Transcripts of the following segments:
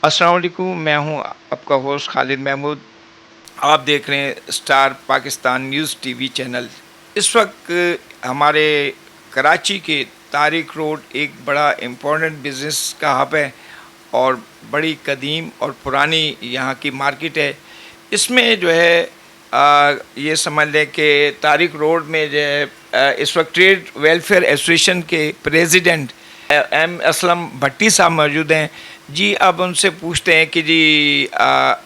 السلام علیکم، میں ہوں آپ کا ہوسٹ خالد محمود۔ آپ دیکھ رہے ہیں star Pakistan news T V channel. اس وقت ہمارے کراچی کے طارق روڈ ایک بڑا امپورٹنٹ بزنس کا ہب ہے اور بڑی قدیم اور پرانی یہاں کی مارکیٹ ہے۔ اس میں جو ہے یہ سمجھ لیں کہ طارق روڈ میں جو ہے اس وقت ٹریڈ ویلفیئر ایسوسیشن کے پریزیڈنٹ ایم اسلم بھٹی صاحب موجود ہیں۔ جی اب ان سے پوچھتے ہیں کہ جی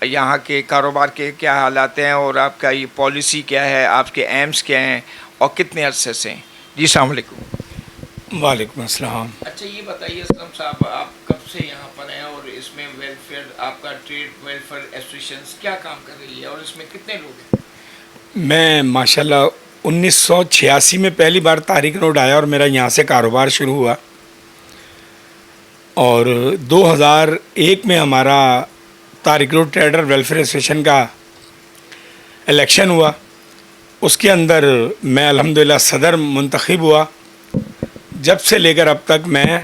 یہاں کے کاروبار کے کیا حالات ہیں اور آپ کا یہ پالیسی کیا ہے، آپ کے ایمس کیا ہیں اور کتنے عرصے سے ہیں۔ جی السلام علیکم۔ وعلیکم السلام۔ اچھا یہ بتائیے اسلم صاحب، آپ کب سے یہاں پر ہیں اور اس میں ویلفیئر آپ کا ٹریڈ ویلفیئر ایسوسیشن کیا کام کر رہی ہے اور اس میں کتنے لوگ ہیں؟ میں ماشاءاللہ 1986 میں پہلی بار طارق روڈ آیا اور میرا یہاں سے کاروبار شروع ہوا، اور 2001 میں ہمارا Tariq road trader welfare association کا الیکشن ہوا۔ اس کے اندر میں الحمدللہ صدر منتخب ہوا۔ جب سے لے کر اب تک میں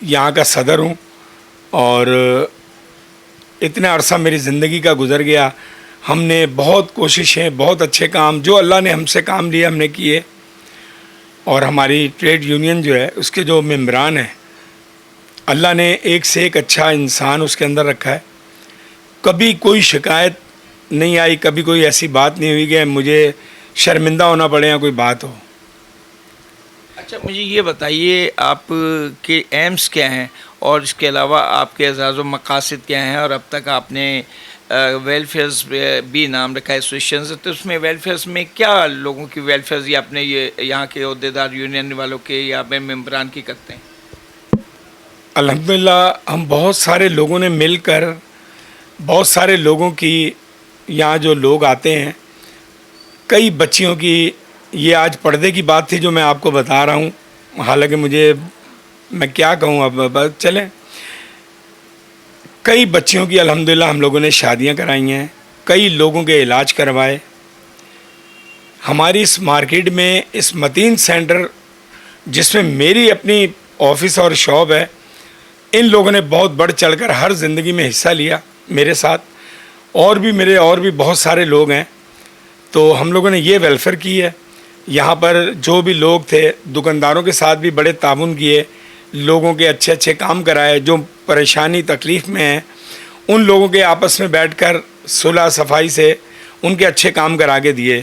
یہاں کا صدر ہوں، اور اتنا عرصہ میری زندگی کا گزر گیا۔ ہم نے بہت کوششیں، بہت اچھے کام جو اللہ نے ہم سے کام لیے ہم نے کیے، اور ہماری ٹریڈ یونین جو ہے اس کے جو ممبران ہیں، اللہ نے ایک سے ایک اچھا انسان اس کے اندر رکھا ہے۔ کبھی کوئی شکایت نہیں آئی، کبھی کوئی ایسی بات نہیں ہوئی کہ مجھے شرمندہ ہونا پڑے یا کوئی بات ہو۔ اچھا مجھے یہ بتائیے آپ کے ایمس کیا ہیں اور اس کے علاوہ آپ کے اعزاز و مقاصد کیا ہیں، اور اب تک آپ نے ویلفیئرز بھی نام رکھا ہے ایسوسیشنز، تو اس میں ویلفیئرز میں کیا لوگوں کی ویلفیئرز یا اپنے یہ یہاں کے عہدیدار یونین والوں کے یا ممبران کی کرتے ہیں؟ الحمدللہ ہم بہت سارے لوگوں نے مل کر، بہت سارے لوگوں کی یہاں جو لوگ آتے ہیں، کئی بچیوں کی، یہ آج پردے کی بات تھی جو میں آپ کو بتا رہا ہوں، حالانکہ میں کیا کہوں، اب چلیں، کئی بچیوں کی الحمدللہ ہم لوگوں نے شادیاں کرائی ہیں، کئی لوگوں کے علاج کروائے۔ ہماری اس مارکیٹ میں اس متین سینٹر جس میں میری اپنی آفس اور شاپ ہے، ان لوگوں نے بہت بڑھ چڑھ کر ہر زندگی میں حصہ لیا میرے ساتھ، اور بھی بہت سارے لوگ ہیں۔ تو ہم لوگوں نے یہ ویلفیئر کی ہے۔ یہاں پر جو بھی لوگ تھے، دکانداروں کے ساتھ بھی بڑے تعاون کیے، لوگوں کے اچھے اچھے کام کرائے، جو پریشانی تکلیف میں ہیں ان لوگوں کے آپس میں بیٹھ کر صلح صفائی سے ان کے اچھے کام کرا کے دیے۔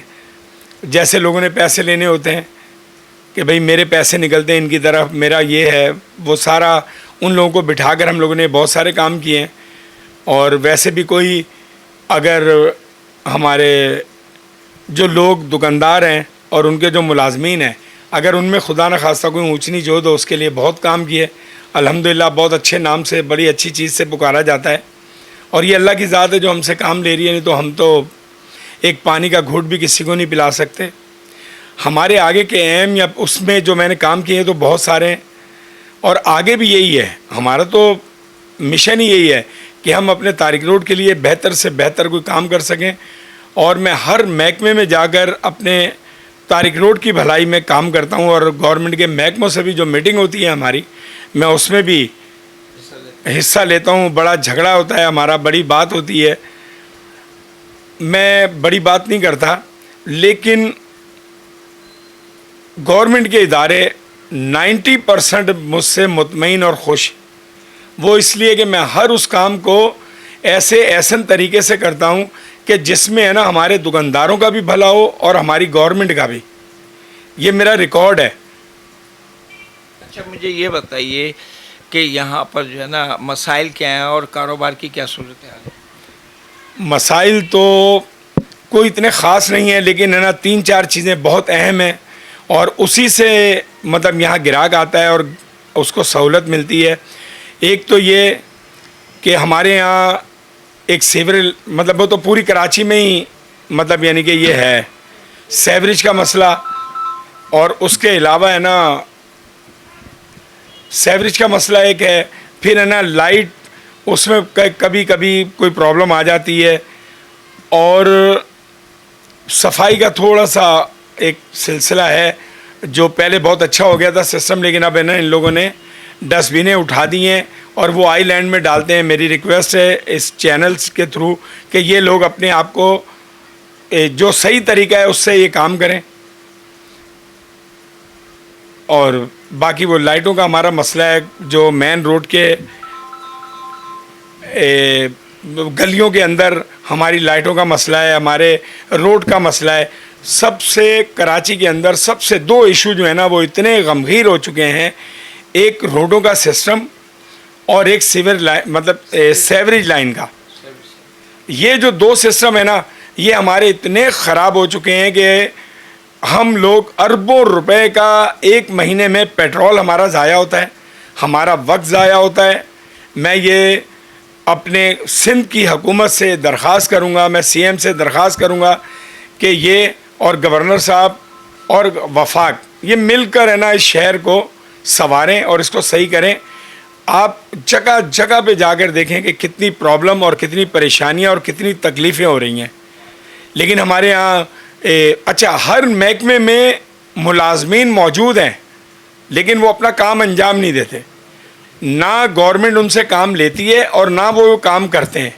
جیسے لوگوں نے پیسے لینے ہوتے ہیں کہ بھئی میرے پیسے نکلتے ہیں ان کی طرف، میرا یہ ہے وہ سارا، ان لوگوں کو بٹھا کر ہم لوگوں نے بہت سارے کام کیے ہیں۔ اور ویسے بھی کوئی اگر ہمارے جو لوگ دکاندار ہیں اور ان کے جو ملازمین ہیں، اگر ان میں خدا نخواستہ کوئی اونچ نیچ ہو تو اس کے لیے بہت کام کیے۔ الحمدللہ بہت اچھے نام سے، بڑی اچھی چیز سے پکارا جاتا ہے، اور یہ اللہ کی ذات ہے جو ہم سے کام لے رہی ہے، نہیں تو ہم تو ایک پانی کا گھونٹ بھی کسی کو نہیں پلا سکتے۔ ہمارے آگے کے ایم یا اس میں جو میں نے کام کیے تو بہت سارے ہیں، اور آگے بھی یہی ہے، ہمارا تو مشن ہی یہی ہے کہ ہم اپنے طارق روڈ کے لیے بہتر سے بہتر کوئی کام کر سکیں۔ اور میں ہر محکمے میں جا کر اپنے طارق روڈ کی بھلائی میں کام کرتا ہوں، اور گورنمنٹ کے محکموں سے بھی جو میٹنگ ہوتی ہے ہماری، میں اس میں بھی حصہ لیتا ہوں۔ بڑا جھگڑا ہوتا ہے ہمارا، بڑی بات ہوتی ہے، میں بڑی بات نہیں کرتا، لیکن گورنمنٹ کے ادارے 90% مجھ سے مطمئن اور خوش، وہ اس لیے کہ میں ہر اس کام کو ایسے احسن طریقے سے کرتا ہوں کہ جس میں ہے نا ہمارے دکانداروں کا بھی بھلا ہو اور ہماری گورنمنٹ کا بھی۔ یہ میرا ریکارڈ ہے۔ اچھا مجھے یہ بتائیے کہ یہاں پر جو ہے نا مسائل کیا ہیں اور کاروبار کی کیا صورتحال ہے؟ مسائل تو کوئی اتنے خاص نہیں ہیں، لیکن ہے نا 3-4 چیزیں بہت اہم ہیں، اور اسی سے مطلب یہاں گراہک آتا ہے اور اس کو سہولت ملتی ہے۔ ایک تو یہ کہ ہمارے یہاں ایک سیوریج، مطلب وہ تو پوری کراچی میں ہی مطلب یعنی کہ یہ ہے سیوریج کا مسئلہ، اور اس کے علاوہ ہے نا سیوریج کا مسئلہ ایک ہے، پھر ہے نا لائٹ، اس میں کبھی کبھی کوئی پرابلم آ جاتی ہے، اور صفائی کا تھوڑا سا ایک سلسلہ ہے جو پہلے بہت اچھا ہو گیا تھا سسٹم، لیکن اب ہے نا ان لوگوں نے ڈسٹ بنیں اٹھا دی ہیں، اور وہ آئی لینڈ میں ڈالتے ہیں. میری ریکویسٹ ہے اس چینلز کے تھرو کہ یہ لوگ اپنے آپ کو جو صحیح طریقہ ہے اس سے یہ کام کریں. اور باقی وہ لائٹوں کا ہمارا مسئلہ ہے جو مین روڈ کے گلیوں کے اندر ہماری لائٹوں کا مسئلہ ہے, ہمارے روڈ کا مسئلہ ہے. سب سے کراچی کے اندر سب سے دو ایشو جو ہے نا وہ اتنے غمگیر ہو چکے ہیں, ایک روڈوں کا سسٹم اور ایک سیوریج لائن کا. یہ جو دو سسٹم ہے نا یہ ہمارے اتنے خراب ہو چکے ہیں کہ ہم لوگ اربوں روپے کا ایک مہینے میں پیٹرول ہمارا ضائع ہوتا ہے, ہمارا وقت ضائع ہوتا ہے. میں یہ اپنے سندھ کی حکومت سے درخواست کروں گا, میں سی ایم سے درخواست کروں گا کہ یہ اور گورنر صاحب اور وفاق یہ مل کر ہے نا اس شہر کو سنواریں اور اس کو صحیح کریں. آپ جگہ جگہ پہ جا کر دیکھیں کہ کتنی پرابلم اور کتنی پریشانیاں اور کتنی تکلیفیں ہو رہی ہیں. لیکن ہمارے یہاں اچھا ہر محکمے میں ملازمین موجود ہیں لیکن وہ اپنا کام انجام نہیں دیتے, نہ گورنمنٹ ان سے کام لیتی ہے اور نہ وہ کام کرتے ہیں.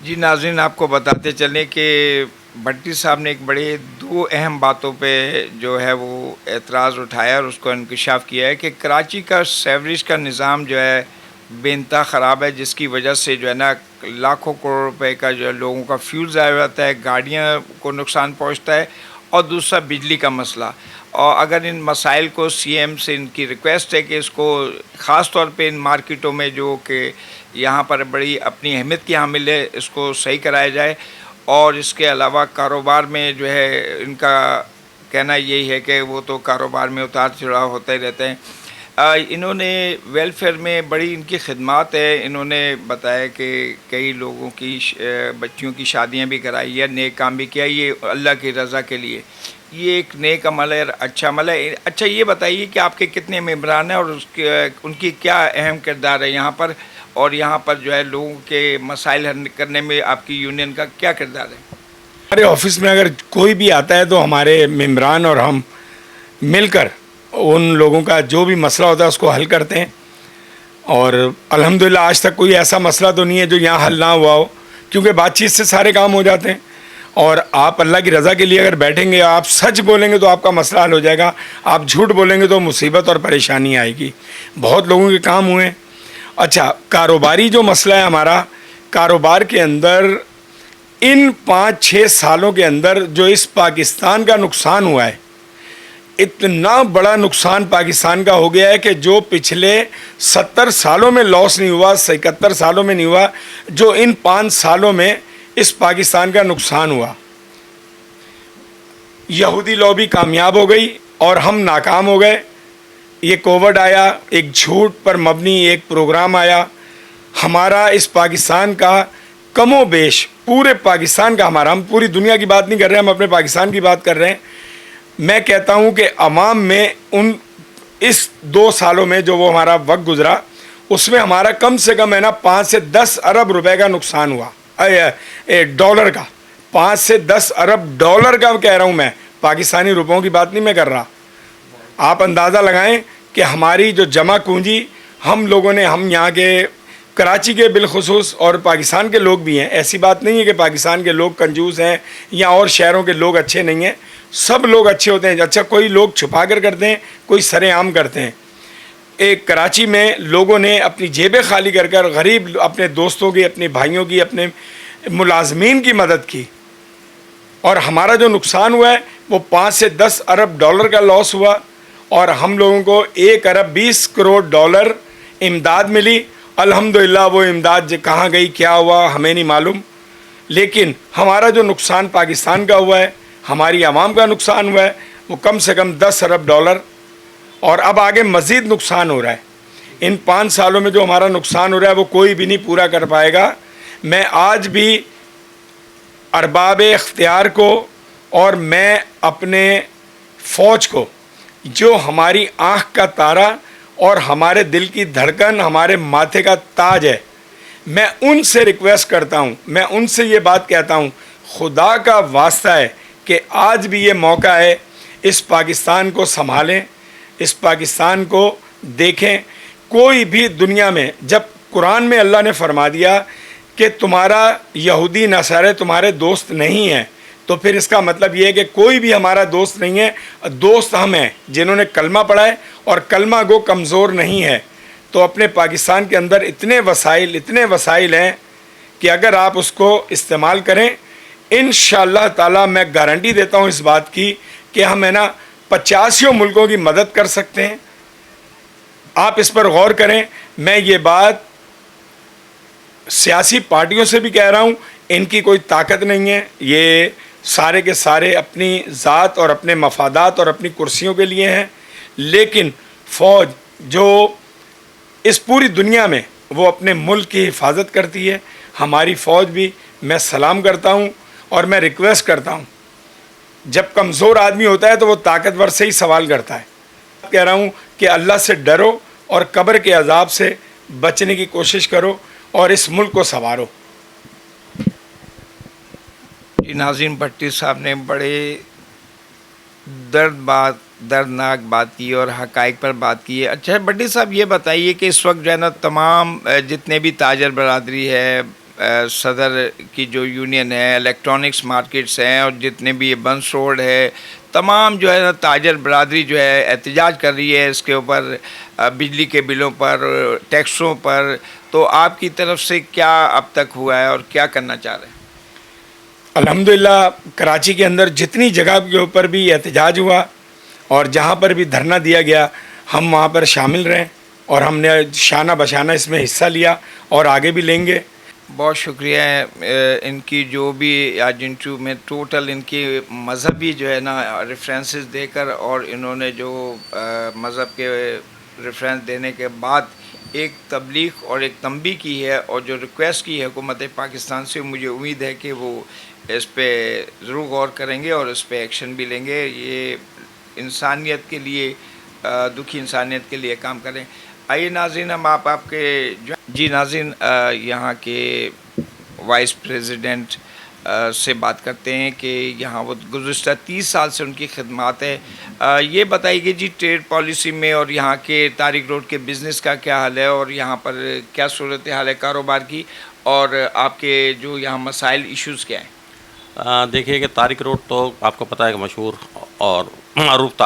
جی ناظرین, آپ کو بتاتے چلیں کہ بھٹی صاحب نے ایک بڑے دو اہم باتوں پہ جو ہے وہ اعتراض اٹھایا اور اس کو انکشاف کیا ہے کہ کراچی کا سیوریج کا نظام جو ہے بے انتہا خراب ہے, جس کی وجہ سے جو ہے نا لاکھوں کروڑ روپے کا جو ہے لوگوں کا فیول ضائع ہوتا ہے, گاڑیاں کو نقصان پہنچتا ہے, اور دوسرا بجلی کا مسئلہ. اور اگر ان مسائل کو سی ایم سے ان کی ریکویسٹ ہے کہ اس کو خاص طور پہ ان مارکیٹوں میں جو کہ یہاں پر بڑی اپنی اہمیت کی حامل ہے اس کو صحیح کرایا جائے. اور اس کے علاوہ کاروبار میں جو ہے ان کا کہنا یہی ہے کہ وہ تو کاروبار میں اتار چڑھاؤ ہوتے رہتے ہیں. انہوں نے ویلفیئر میں بڑی ان کی خدمات ہے. انہوں نے بتایا کہ کئی لوگوں کی بچیوں کی شادیاں بھی کرائی ہے, نیک کام بھی کیا, یہ اللہ کی رضا کے لیے. یہ ایک نیک عمل ہے, اچھا عمل ہے. اچھا یہ بتائیے کہ آپ کے کتنے ممبران ہیں اور ان کی کیا اہم کردار ہے یہاں پر, اور یہاں پر جو ہے لوگوں کے مسائل حل کرنے میں آپ کی یونین کا کیا کردار ہے؟ ہمارے آفس میں اگر کوئی بھی آتا ہے تو ہمارے ممبران اور ہم مل کر ان لوگوں کا جو بھی مسئلہ ہوتا ہے اس کو حل کرتے ہیں. اور الحمدللہ آج تک کوئی ایسا مسئلہ تو نہیں ہے جو یہاں حل نہ ہوا ہو, کیونکہ بات چیت سے سارے کام ہو جاتے ہیں. اور آپ اللہ کی رضا کے لیے اگر بیٹھیں گے, آپ سچ بولیں گے تو آپ کا مسئلہ حل ہو جائے گا, آپ جھوٹ بولیں گے تو مصیبت اور پریشانی آئے گی. بہت لوگوں کے کام ہوئے. اچھا کاروباری جو مسئلہ ہے ہمارا, کاروبار کے اندر ان 5-6 سالوں کے اندر جو اس پاکستان کا نقصان ہوا ہے, اتنا بڑا نقصان پاکستان کا ہو گیا ہے کہ جو پچھلے 70 سالوں میں لاس نہیں ہوا, 71 سالوں میں نہیں ہوا, جو ان 5 سالوں میں اس پاکستان کا نقصان ہوا. یہودی لابی کامیاب ہو گئی اور ہم ناکام ہو گئے. یہ کووڈ آیا, ایک جھوٹ پر مبنی ایک پروگرام آیا. ہمارا اس پاکستان کا کم و بیش پورے پاکستان کا ہمارا, ہم پوری دنیا کی بات نہیں کر رہے, ہم اپنے پاکستان کی بات کر رہے ہیں. میں کہتا ہوں کہ عوام میں اس 2 سالوں میں جو وہ ہمارا وقت گزرا اس میں ہمارا کم سے کم ہے نا 5 سے 10 ارب روپے کا نقصان ہوا, ڈالر کا. 5 سے 10 ارب ڈالر کا کہہ رہا ہوں میں, پاکستانی روپوں کی بات نہیں میں کر رہا. آپ اندازہ لگائیں کہ ہماری جو جمع پونجی ہم لوگوں نے, ہم یہاں کے کراچی کے بالخصوص اور پاکستان کے لوگ بھی ہیں, ایسی بات نہیں ہے کہ پاکستان کے لوگ کنجوس ہیں یا اور شہروں کے لوگ اچھے نہیں ہیں, سب لوگ اچھے ہوتے ہیں. اچھا کوئی لوگ چھپا کر کرتے ہیں, کوئی سرے عام کرتے ہیں. ایک کراچی میں لوگوں نے اپنی جیبیں خالی کر کر غریب اپنے دوستوں کی, اپنے بھائیوں کی, اپنے ملازمین کی مدد کی. اور ہمارا جو نقصان ہوا ہے وہ 5 سے 10 ارب ڈالر کا لاس ہوا, اور ہم لوگوں کو 1 ارب 20 کروڑ ڈالر امداد ملی. الحمدللہ وہ امداد کہاں گئی, کیا ہوا, ہمیں نہیں معلوم. لیکن ہمارا جو نقصان پاکستان کا ہوا ہے, ہماری عوام کا نقصان ہوا ہے, وہ کم سے کم 10 ارب ڈالر. اور اب آگے مزید نقصان ہو رہا ہے. ان 5 سالوں میں جو ہمارا نقصان ہو رہا ہے وہ کوئی بھی نہیں پورا کر پائے گا. میں آج بھی ارباب اختیار کو اور میں اپنے فوج کو, جو ہماری آنکھ کا تارا اور ہمارے دل کی دھڑکن, ہمارے ماتھے کا تاج ہے, میں ان سے ریکویسٹ کرتا ہوں, میں ان سے یہ بات کہتا ہوں, خدا کا واسطہ ہے کہ آج بھی یہ موقع ہے, اس پاکستان کو سنبھالیں, اس پاکستان کو دیکھیں کوئی بھی دنیا میں، جب قرآن میں اللہ نے فرما دیا کہ تمہارا یہودی نصارے تمہارے دوست نہیں ہیں، تو پھر اس کا مطلب یہ ہے کہ کوئی بھی ہمارا دوست نہیں ہے، دوست ہم ہیں جنہوں نے کلمہ پڑھا ہے اور کلمہ گو کمزور نہیں ہے۔ تو اپنے پاکستان کے اندر اتنے وسائل ہیں کہ اگر آپ اس کو استعمال کریں، انشاءاللہ تعالی میں گارنٹی دیتا ہوں اس بات کی کہ ہم 85 ملکوں کی مدد کر سکتے ہیں۔ آپ اس پر غور کریں۔ میں یہ بات سیاسی پارٹیوں سے بھی کہہ رہا ہوں، ان کی کوئی طاقت نہیں ہے، یہ سارے کے سارے اپنی ذات اور اپنے مفادات اور اپنی کرسیوں کے لیے ہیں، لیکن فوج جو اس پوری دنیا میں وہ اپنے ملک کی حفاظت کرتی ہے، ہماری فوج بھی میں سلام کرتا ہوں اور میں ریکویسٹ کرتا ہوں، جب کمزور آدمی ہوتا ہے تو وہ طاقتور سے ہی سوال کرتا ہے۔ کہہ رہا ہوں کہ اللہ سے ڈرو اور قبر کے عذاب سے بچنے کی کوشش کرو اور اس ملک کو سنوارو۔ ناظرین، بھٹی صاحب نے بڑے دردناک بات کی اور حقائق پر بات کی ہے۔ اچھا بھٹی صاحب، یہ بتائیے کہ اس وقت جو ہے نا تمام جتنے بھی تاجر برادری ہے، صدر کی جو یونین ہے، الیکٹرانکس مارکیٹس ہیں، اور جتنے بھی یہ بنس روڈ ہے، تمام جو ہے نا تاجر برادری جو ہے احتجاج کر رہی ہے اس کے اوپر، بجلی کے بلوں پر، ٹیکسوں پر۔ تو آپ کی طرف سے کیا اب تک ہوا ہے اور کیا کرنا چاہ رہے ہیں؟ الحمدللہ کراچی کے اندر جتنی جگہ کے اوپر بھی احتجاج ہوا اور جہاں پر بھی دھرنا دیا گیا، ہم وہاں پر شامل رہیں اور ہم نے شانہ بشانہ اس میں حصہ لیا اور آگے بھی لیں گے۔ بہت شکریہ ان کی جو بھی آج انٹرویو میں ٹوٹل ان کی مذہبی جو ہے نا ریفرنسز دے کر، اور انہوں نے جو مذہب کے ریفرنس دینے کے بعد ایک تبلیغ اور ایک تنبیہ کی ہے اور جو ریکویسٹ کی ہے حکومت پاکستان سے، مجھے امید ہے کہ وہ اس پہ ضرور غور کریں گے اور اس پہ ایکشن بھی لیں گے۔ یہ انسانیت کے لیے، دکھی انسانیت کے لیے کام کریں۔ آئیے ناظرین، ہم آپ کے جی ناظرین، یہاں کے وائس پریزیڈنٹ سے بات کرتے ہیں کہ یہاں وہ گزشتہ 30 سال سے ان کی خدمات ہے۔ یہ بتائیے کہ جی ٹریڈ پالیسی میں اور یہاں کے طارق روڈ کے بزنس کا کیا حال ہے، اور یہاں پر کیا صورتحال ہے کاروبار کی، اور آپ کے جو یہاں مسائل ایشوز کیا ہیں؟ دیکھیے کہ طارق روڈ تو آپ کو پتہ ہے کہ مشہور اور معروف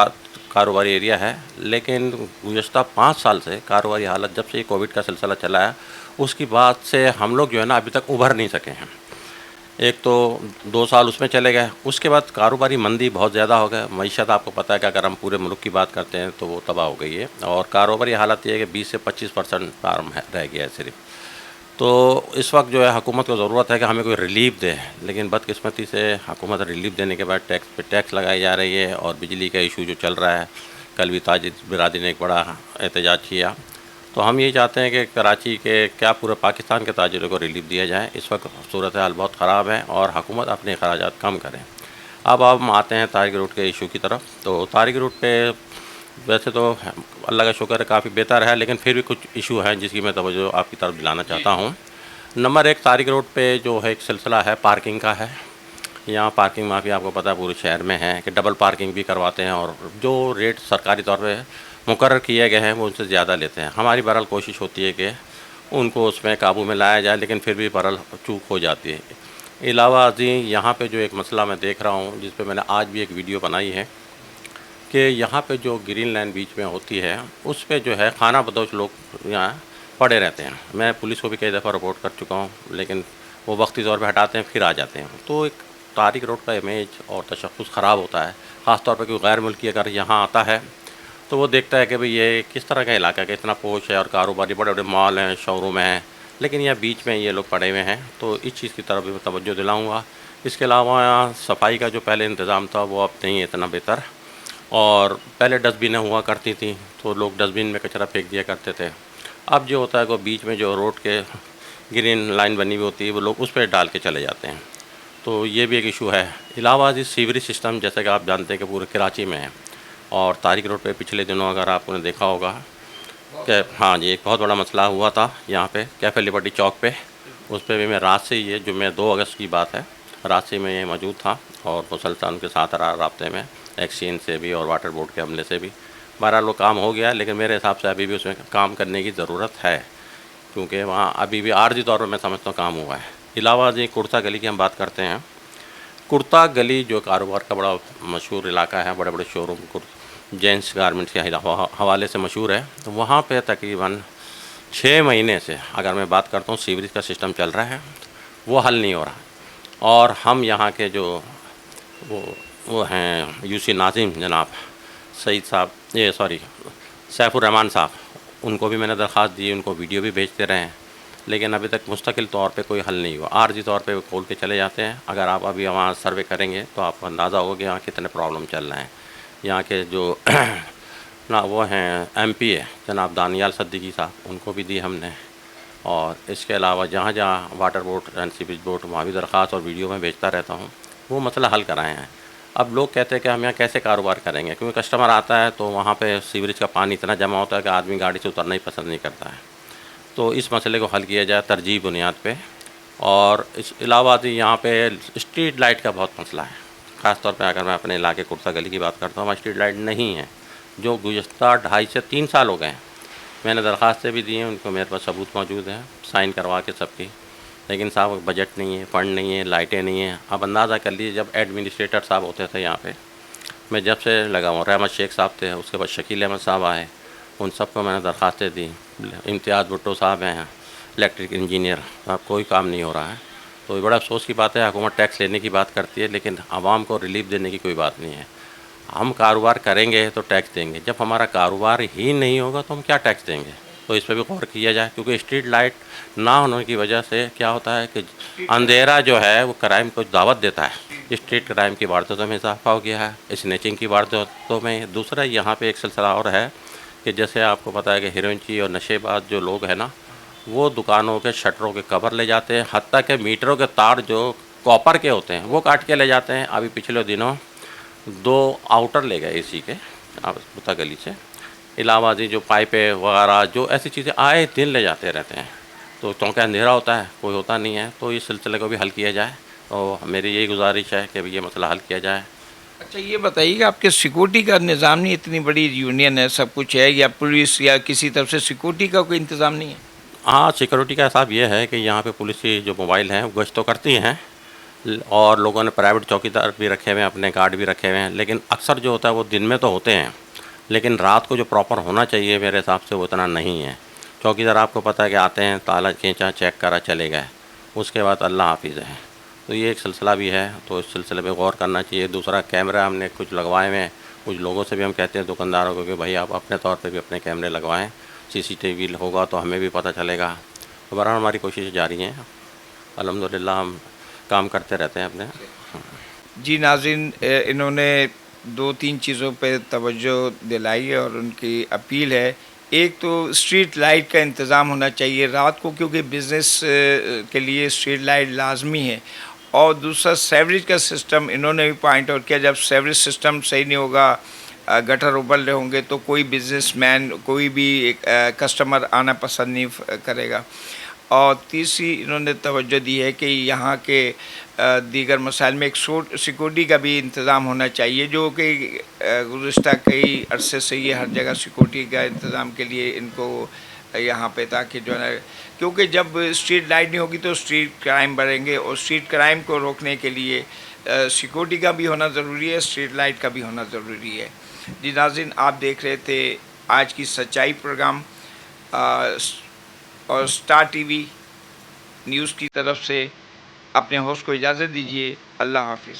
کاروباری ایریا ہے، لیکن گزشتہ 5 سال سے کاروباری حالت، جب سے یہ کووڈ کا سلسلہ چلا ہے اس کی بعد سے ہم لوگ جو ہے نا ابھی تک ابھر نہیں سکے ہیں۔ ایک تو 2 سال اس میں چلے گئے، اس کے بعد کاروباری مندی بہت زیادہ ہو گیا۔ معیشت آپ کو پتہ ہے کہ اگر ہم پورے ملک کی بات کرتے ہیں تو وہ تباہ ہو گئی ہے، اور کاروباری حالت یہ ہے کہ 20 سے 25% فارم رہ گیا ہے صرف۔ تو اس وقت جو ہے حکومت کو ضرورت ہے کہ ہمیں کوئی ریلیف دے، لیکن بدقسمتی سے حکومت ریلیف دینے کے بعد ٹیکس پہ ٹیکس لگائی جا رہی ہے، اور بجلی کا ایشو جو چل رہا ہے، کل بھی تاجر برادری نے ایک بڑا احتجاج کیا۔ تو ہم یہ چاہتے ہیں کہ کراچی کے کیا پورے پاکستان کے تاجروں کو ریلیف دیا جائے۔ اس وقت صورتحال بہت خراب ہے اور حکومت اپنے اخراجات کم کریں۔ اب ہم آتے ہیں طارق روڈ کے ایشو کی طرف۔ تو طارق روڈ پہ ویسے تو اللہ کا شکر ہے کافی بہتر ہے، لیکن پھر بھی کچھ ایشو ہیں جس کی میں توجہ آپ کی طرف دلانا چاہتا ہوں۔ نمبر 1، طارق روڈ پہ جو ہے ایک سلسلہ ہے پارکنگ کا ہے۔ یہاں پارکنگ مافیا آپ کو پتہ ہے پورے شہر میں ہے کہ ڈبل پارکنگ بھی کرواتے ہیں، اور جو ریٹ سرکاری طور پہ مقرر کیے گئے ہیں وہ ان سے زیادہ لیتے ہیں۔ ہماری بہرحال کوشش ہوتی ہے کہ ان کو اس میں قابو میں لایا جائے، لیکن پھر بھی بہرحال چوک ہو جاتی ہے۔ علاوہ ازیں یہاں پہ جو ایک مسئلہ میں دیکھ رہا ہوں، جس پہ میں نے آج بھی ایک ویڈیو بنائی ہے، کہ یہاں پہ جو گرین لائن بیچ میں ہوتی ہے اس پہ جو ہے خانہ بدوش لوگ یہاں پڑے رہتے ہیں۔ میں پولیس کو بھی کئی دفعہ رپورٹ کر چکا ہوں، لیکن وہ وقتی طور پہ ہٹاتے ہیں پھر آ جاتے ہیں۔ تو ایک طارق روڈ کا امیج اور تشخص خراب ہوتا ہے، خاص طور پہ کوئی غیر ملکی اگر یہاں آتا ہے تو وہ دیکھتا ہے کہ بھئی یہ کس طرح کا علاقہ ہے کہ اتنا پوش ہے اور کاروباری بڑے بڑے مال ہیں، شو روم ہیں، لیکن یہ بیچ میں یہ لوگ پڑے ہوئے ہیں۔ تو اس چیز کی طرف بھی میں توجہ دلاؤں گا۔ اس کے علاوہ صفائی کا جو پہلے انتظام تھا وہ اب نہیں ہے اتنا بہتر، اور پہلے ڈسٹ بینیں ہوا کرتی تھیں تو لوگ ڈسٹ بین میں کچرا پھینک دیا کرتے تھے۔ اب جو ہوتا ہے کہ بیچ میں جو روڈ کے گرین لائن بنی ہوئی ہوتی ہے وہ لوگ اس پہ ڈال کے چلے جاتے ہیں۔ تو یہ بھی ایک ایشو ہے۔ علاوہ ازیں سیوریج سسٹم جیسے کہ آپ جانتے ہیں کہ پورے کراچی میں ہے، اور طارق روڈ پہ پچھلے دنوں اگر آپ نے دیکھا ہوگا کہ ہاں جی ایک بہت بڑا مسئلہ ہوا تھا یہاں پہ کیفے لبرٹی چوک پہ۔ اس پہ بھی میں رات سے یہ جمعہ 2 اگست کی بات ہے، رات سے میں یہ موجود تھا اور مسلسل ان کے ساتھ رابطے میں ایکسچینج سے بھی اور واٹر بورڈ کے عملے سے بھی۔ بہرحال وہ کام ہو گیا، لیکن میرے حساب سے ابھی بھی اس میں کام کرنے کی ضرورت ہے، کیونکہ وہاں ابھی بھی عارضی طور پر میں سمجھتا ہوں کام ہوا ہے۔ علاوہ ازیں کرتا گلی کی ہم بات کرتے ہیں، کرتا گلی جو کاروبار کا بڑا مشہور علاقہ ہے، بڑے بڑے شو روم جینس گارمنٹس کے حوالے سے مشہور ہے، تو وہاں پہ تقریباً 6 مہینے سے اگر میں بات کرتا ہوں سیوریج کا سسٹم چل رہا ہے، وہ حل نہیں ہو رہا، اور ہم یہاں کے جو وہ ہیں یو سی ناظم جناب سعید صاحب، سیف الرحمان صاحب، ان کو بھی میں نے درخواست دی، ان کو ویڈیو بھی بھیجتے رہے ہیں، لیکن ابھی تک مستقل طور پہ کوئی حل نہیں ہوا، عارضی طور پہ وہ کھول کے چلے جاتے ہیں۔ اگر آپ ابھی وہاں سروے کریں گے تو آپ کو اندازہ ہوگا کہ یہاں کتنے پرابلم چل رہے ہیں۔ یہاں کے جو وہ ہیں ایم پی ہے جناب دانیال صدیقی صاحب، ان کو بھی دی ہم نے، اور اس کے علاوہ جہاں جہاں water board and sewage board وہاں بھی درخواست اور ویڈیو میں بھیجتا رہتا ہوں، وہ مسئلہ حل کرائے ہیں۔ اب لوگ کہتے ہیں کہ ہم یہاں کیسے کاروبار کریں گے، کیونکہ کسٹمر آتا ہے تو وہاں پہ سیوریج کا پانی اتنا جمع ہوتا ہے کہ آدمی گاڑی سے اترنا ہی پسند نہیں کرتا ہے، تو اس مسئلے کو حل کیا جائے ترجیحی بنیاد پہ۔ اور اس علاوہ یہاں پہ اسٹریٹ لائٹ کا بہت مسئلہ ہے، خاص طور پہ اگر میں اپنے علاقے کرتا گلی کی بات کرتا ہوں، وہاں اسٹریٹ لائٹ نہیں ہے، جو گزشتہ 2.5 سے 3 سال ہو گئے ہیں۔ میں نے درخواستیں بھی دی ہیں، ان کو میرے پاس ثبوت موجود ہیں، سائن کروا کے سب کی، لیکن صاحب بجٹ نہیں ہے، فنڈ نہیں ہے، لائٹیں نہیں ہیں۔ اب اندازہ کر لیجیے جب ایڈمنسٹریٹر صاحب ہوتے تھے یہاں پہ، میں جب سے لگا ہوں، رحمت شیخ صاحب تھے، اس کے بعد شکیل احمد صاحب آئے، ان سب کو میں نے درخواستیں دی، امتیاز بھٹو صاحب ہیں الیکٹرک انجینئر، اب کوئی کام نہیں ہو رہا ہے۔ تو یہ بڑا افسوس کی بات ہے، حکومت ٹیکس لینے کی بات کرتی ہے لیکن عوام کو ریلیف دینے کی کوئی بات نہیں ہے۔ ہم کاروبار کریں گے تو ٹیکس دیں گے، جب ہمارا کاروبار ہی نہیں ہوگا تو ہم کیا ٹیکس دیں گے؟ تو اس پہ بھی غور کیا جائے، کیونکہ اسٹریٹ لائٹ نہ ہونے کی وجہ سے کیا ہوتا ہے کہ اندھیرا جو ہے وہ کرائم کو دعوت دیتا ہے۔ اسٹریٹ کرائم کی وارداتوں میں اضافہ ہو گیا ہے، اسنیچنگ کی وارداتوں میں۔ دوسرا یہاں پہ ایک سلسلہ اور ہے کہ جیسے آپ کو پتہ ہے کہ ہیروئن اور نشے باز جو لوگ ہیں نا، وہ دکانوں کے شٹروں کے کور لے جاتے ہیں، حتیٰ کہ میٹروں کے تار جو کاپر کے ہوتے ہیں وہ کاٹ کے لے جاتے ہیں۔ ابھی پچھلے دنوں 2 آؤٹر لے گئے اسی کے بتا گلی سے، علاوہ ازیں جو پائپیں وغیرہ جو ایسی چیزیں آئے دن لے جاتے رہتے ہیں، تو چونکہ اندھیرا ہوتا ہے کوئی ہوتا نہیں ہے، تو اس سلسلے کو بھی حل کیا جائے، اور میری یہی گزارش ہے کہ یہ مسئلہ حل کیا جائے۔ اچھا یہ بتائیے کہ آپ کے سیکورٹی کا نظام نہیں، اتنی بڑی یونین ہے، سب کچھ ہے، یا پولیس یا کسی طرف سے سیکورٹی کا کوئی انتظام نہیں ہے؟ ہاں، سیکورٹی کا حساب یہ ہے کہ یہاں پہ پولیس کی جو موبائل ہیں گشت تو کرتی ہیں، اور لوگوں نے پرائیویٹ چوکیدار بھی رکھے ہوئے ہیں، اپنے گارڈ بھی رکھے ہوئے ہیں، لیکن اکثر جو ہوتا ہے وہ دن میں تو ہوتے ہیں، لیکن رات کو جو پراپر ہونا چاہیے میرے حساب سے وہ اتنا نہیں ہے۔ چوکیدار آپ کو پتہ ہے کہ آتے ہیں، تالا کھینچا، چیک کرا، چلے گئے، اس کے بعد اللہ حافظ ہے۔ تو یہ ایک سلسلہ بھی ہے، تو اس سلسلے پہ غور کرنا چاہیے۔ دوسرا کیمرہ ہم نے کچھ لگوائے ہوئے ہیں، کچھ لوگوں سے بھی ہم کہتے ہیں دکانداروں کو کہ بھائی آپ اپنے طور پہ بھی اپنے کیمرے لگوائیں، CCTV ہوگا تو ہمیں بھی پتہ چلے گا۔ تو بہرحال ہماری کوششیں جاری ہیں، الحمدللہ ہم کام کرتے رہتے ہیں اپنے۔ جی ناظرین، انہوں نے 2-3 چیزوں پہ توجہ دلائی ہے اور ان کی اپیل ہے۔ ایک تو اسٹریٹ لائٹ کا انتظام ہونا چاہیے رات کو، کیونکہ بزنس کے لیے اسٹریٹ لائٹ لازمی ہے، اور دوسرا سیوریج کا سسٹم انہوں نے بھی پوائنٹ آؤٹ کیا، جب سیوریج سسٹم صحیح نہیں ہوگا، گٹر ابل رہے ہوں گے تو کوئی بزنس مین، کوئی بھی کسٹمر آنا پسند نہیں کرے گا۔ اور تیسری انہوں نے توجہ دی ہے کہ یہاں کے دیگر مسائل میں ایک سیکورٹی کا بھی انتظام ہونا چاہیے، جو کہ گزشتہ کئی عرصے سے یہ ہر جگہ سیکورٹی کا انتظام کے لیے ان کو یہاں پہ، تاکہ جو ہے، کیونکہ جب اسٹریٹ لائٹ نہیں ہوگی تو اسٹریٹ کرائم بڑھیں گے، اور اسٹریٹ کرائم کو روکنے کے لیے سیکورٹی کا بھی ہونا ضروری ہے، اسٹریٹ لائٹ کا بھی ہونا ضروری ہے۔ جی ناظرین، آپ دیکھ رہے تھے آج کی سچائی پروگرام، اور اسٹار ٹی وی نیوز کی طرف سے اپنے ہوسٹ کو اجازت دیجیے۔ اللہ حافظ۔